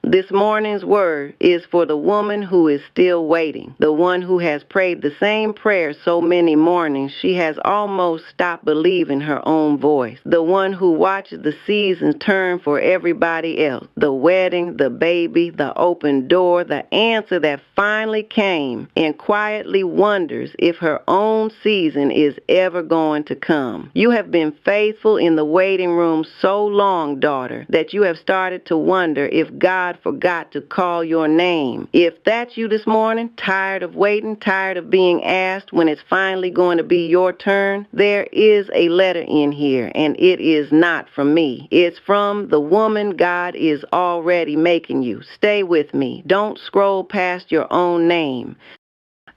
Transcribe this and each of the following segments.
This morning's word is for the woman who is still waiting, the one who has prayed the same prayer so many mornings she has almost stopped believing her own voice, the one who watches the seasons turn for everybody else, the wedding, the baby, the open door, the answer that finally came, and quietly wonders if her own season is ever going to come. You have been faithful in the waiting room so long, daughter, that you have started to wonder if God forgot to call your name. If that's you this morning, tired of waiting, tired of being asked when it's finally going to be your turn, there is a letter in here, and it is not from me. It's from the woman God is already making you. Stay with me. Don't scroll past your own name.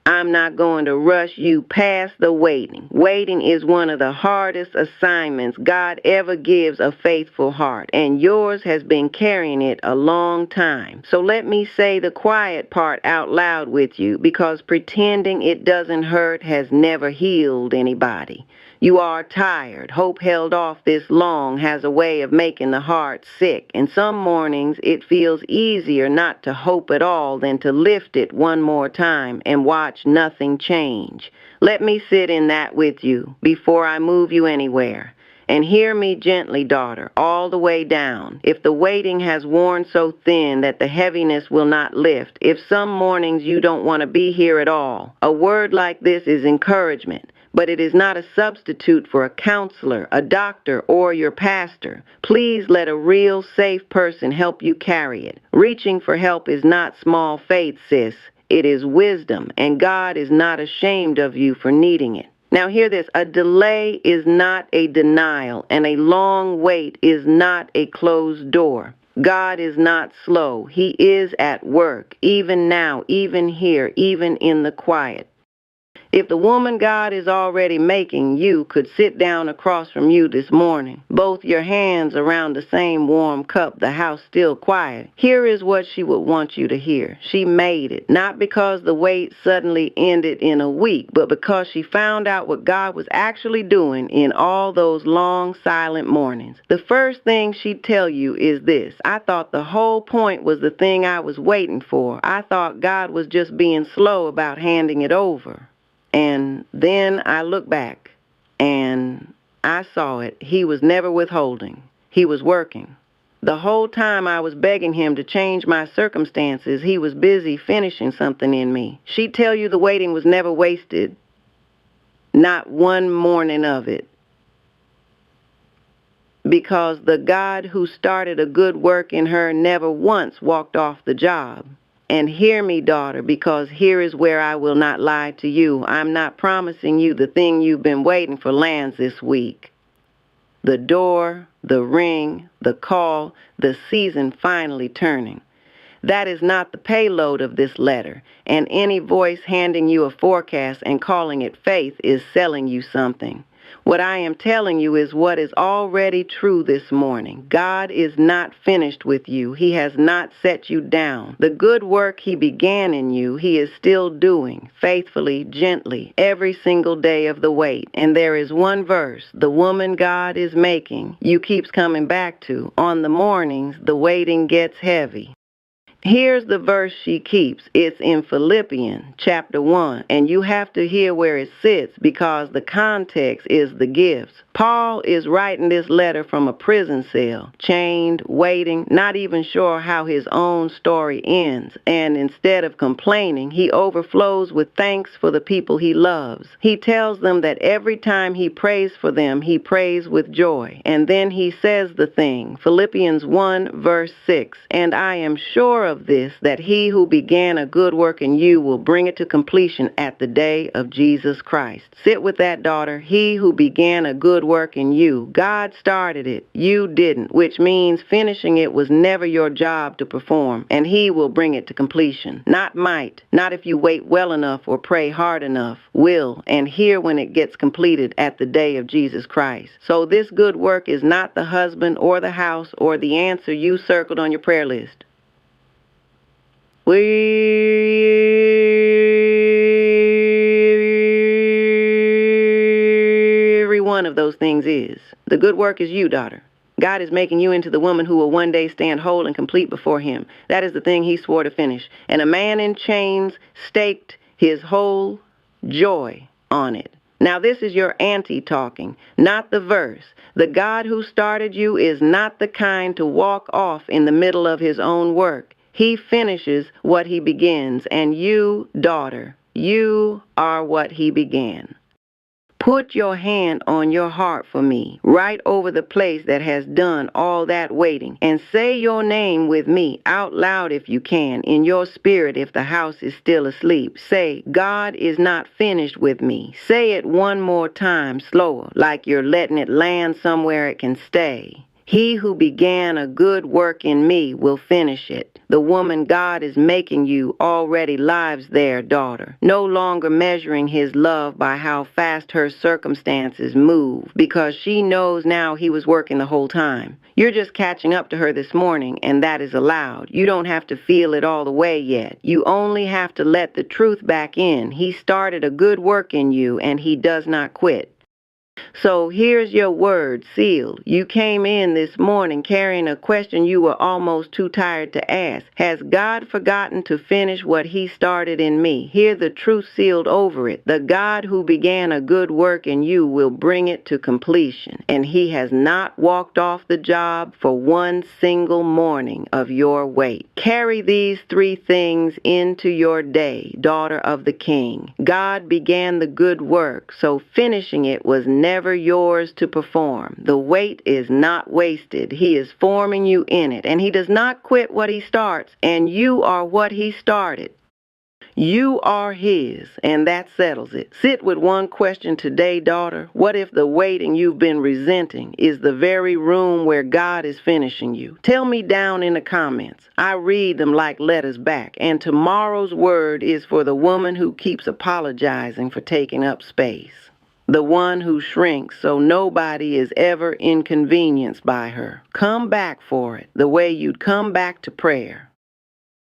I'm not going to rush you past the waiting. Waiting is one of the hardest assignments God ever gives a faithful heart, and yours has been carrying it a long time. So let me say the quiet part out loud with you, because pretending it doesn't hurt has never healed anybody. You are tired. Hope held off this long has a way of making the heart sick, and some mornings it feels easier not to hope at all than to lift it one more time and watch nothing change. Let me sit in that with you before I move you anywhere. And hear me gently, daughter, all the way down. If the waiting has worn so thin that the heaviness will not lift, if some mornings you don't want to be here at all, a word like this is encouragement. But it is not a substitute for a counselor, a doctor, or your pastor. Please let a real, safe person help you carry it. Reaching for help is not small faith, sis. It is wisdom, and God is not ashamed of you for needing it. Now hear this, a delay is not a denial, and a long wait is not a closed door. God is not slow. He is at work, even now, even here, even in the quiet. If the woman God is already making you could sit down across from you this morning, both your hands around the same warm cup, the house still quiet, here is what she would want you to hear. She made it, not because the wait suddenly ended in a week, but because she found out what God was actually doing in all those long, silent mornings. The first thing she'd tell you is this: I thought the whole point was the thing I was waiting for. I thought God was just being slow about handing it over. And then I looked back, and I saw it. He was never withholding. He was working. The whole time I was begging him to change my circumstances, he was busy finishing something in me. She'd tell you the waiting was never wasted, not one morning of it. Because the God who started a good work in her never once walked off the job. And hear me, daughter, because here is where I will not lie to you. I'm not promising you the thing you've been waiting for lands this week. The door, the ring, the call, the season finally turning. That is not the payload of this letter, and any voice handing you a forecast and calling it faith is selling you something. What I am telling you is what is already true this morning. God is not finished with you. He has not set you down. The good work he began in you, he is still doing, faithfully, gently, every single day of the wait. And there is one verse, the woman God is making, you keeps coming back to. On the mornings, the waiting gets heavy. Here's the verse she keeps. It's in Philippians chapter 1, and you have to hear where it sits because the context is the gifts. Paul is writing this letter from a prison cell, chained, waiting, not even sure how his own story ends. And instead of complaining, he overflows with thanks for the people he loves. He tells them that every time he prays for them, he prays with joy. And then he says the thing, Philippians 1 verse 6, and I am sure of this, that he who began a good work in you will bring it to completion at the day of Jesus Christ. Sit with that, daughter. He who began a good work in you. God started it. You didn't, which means finishing it was never your job to perform, and he will bring it to completion. Not might, not if you wait well enough or pray hard enough, will, and hear when it gets completed at the day of Jesus Christ. So this good work is not the husband or the house or the answer you circled on your prayer list. Every one of those things is. The good work is you, daughter. God is making you into the woman who will one day stand whole and complete before him. That is the thing he swore to finish. And a man in chains staked his whole joy on it. Now this is your auntie talking, not the verse. The God who started you is not the kind to walk off in the middle of his own work. He finishes what he begins, and you, daughter, you are what he began. Put your hand on your heart for me, right over the place that has done all that waiting, and say your name with me, out loud if you can, in your spirit if the house is still asleep. Say, God is not finished with me. Say it one more time, slower, like you're letting it land somewhere it can stay. He who began a good work in me will finish it. The woman God is making you already lives there, daughter, no longer measuring his love by how fast her circumstances move, because she knows now he was working the whole time. You're just catching up to her this morning, and that is allowed. You don't have to feel it all the way yet. You only have to let the truth back in. He started a good work in you, and he does not quit. So here's your word, sealed. You came in this morning carrying a question you were almost too tired to ask. Has God forgotten to finish what he started in me? Hear the truth sealed over it. The God who began a good work in you will bring it to completion. And he has not walked off the job for one single morning of your wait. Carry these 3 things into your day, daughter of the King. God began the good work, so finishing it was never yours to perform. The wait is not wasted. He is forming you in it, and he does not quit what he starts, and you are what he started. You are his, and that settles it. Sit with one question today, daughter. What if the waiting you've been resenting is the very room where God is finishing you? Tell me down in the comments. I read them like letters back. And tomorrow's word is for the woman who keeps apologizing for taking up space. The one who shrinks so nobody is ever inconvenienced by her. Come back for it, the way you'd come back to prayer.